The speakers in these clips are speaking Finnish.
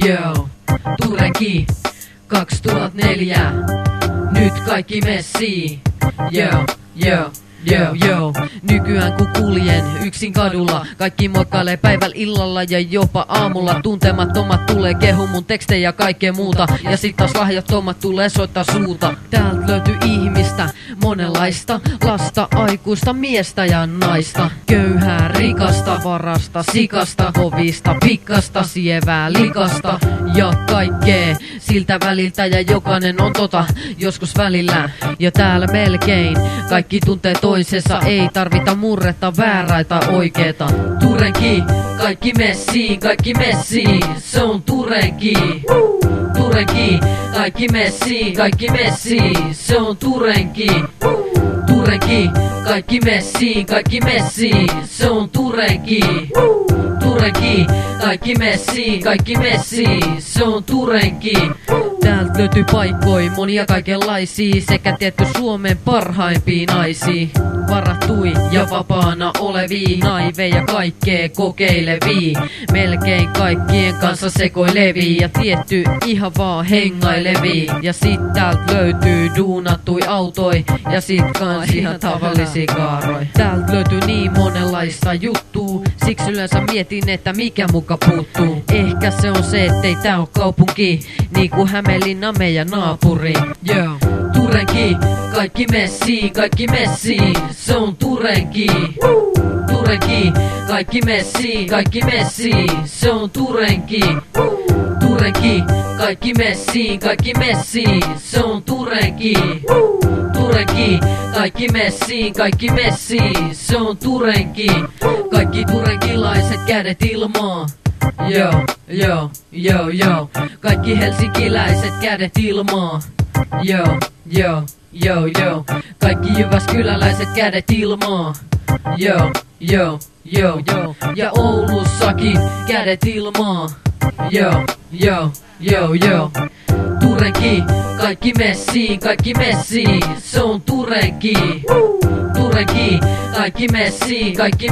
Yo, Turenki 2004. Nyt kaikki messii. Yo. Nykyään kun kuljen yksin kadulla, kaikki moikkailee päivällä, illalla ja jopa aamulla. Tuntemattomat tulee kehu mun tekstejä ja kaikkea muuta, ja sit taas lahjattomat tulee soittaa suuta. Täältä löytyy ihmistä, monenlaista, lasta, aikuista, miestä ja naista. Köyhää, rikasta, varasta, sikasta, kovista, pikkasta, sievää, likasta ja kaikkea siltä väliltä, ja jokainen on joskus välillä. Ja täällä melkein kaikki tuntee toisessa, ei tarvita murretta, väärää tai oikeeta. Turenki, kaikki messiin, se on Turenki. Turenki, kaikki messiin, se on Turenki. Turenki, kaikki messiin, se on Turenki. Turenki, kaikki messiin, se on Turenki. Täältä löytyy paikkoja monia kaikenlaisia, sekä tietty Suomen parhaimpia naisia. Varattui ja vapaana olevia, naiveja kaikkea kokeilevia. Melkein kaikkien kanssa sekoilevia ja tietty ihan vaan hengailevia. Ja sit täältä löytyy duunattui autoi ja sit kans ihan tavallisia kaaroja. Täältä löytyy niin monenlaista juttua, siksi yleensä mietin, että mikä muka puuttuu. Ehkä se on se, ettei tää oo kaupunki, niinku Hämeenlinna meidän naapuri. Yo. Turenki, kaikki messiin, se on Turenki. Turenki, kaikki messiin, se on Turenki. Turenki, kaikki messiin, se on Turenki. Turenki, kaikki messiin, se on Turenki. Kaikki turenkilaiset kädet ilmaan. Yo. Kaikki helsinkiläiset kädet ilmaan. Yo. Kaikki jyväskyläläiset kädet ilmaan. Yo. Ja Oulussakin kädet ilmaan. Yo. Turenki, kaikki messiin, se on Turenki. Turenki, kaikki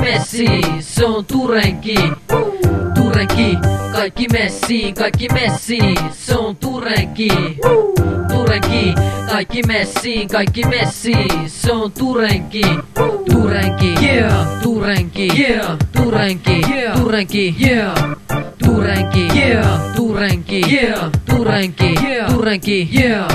messiin, se on Turenki. Turenki, kaikki messiin, se on Turenki. Turenki, kaikki messiin, se on Turenki. Turenki, yeah. Turenki, yeah. Turenki, yeah. Turenki, yeah. Turenki, yeah. Turenki, yeah. Turenki, yeah. Turenki, yeah.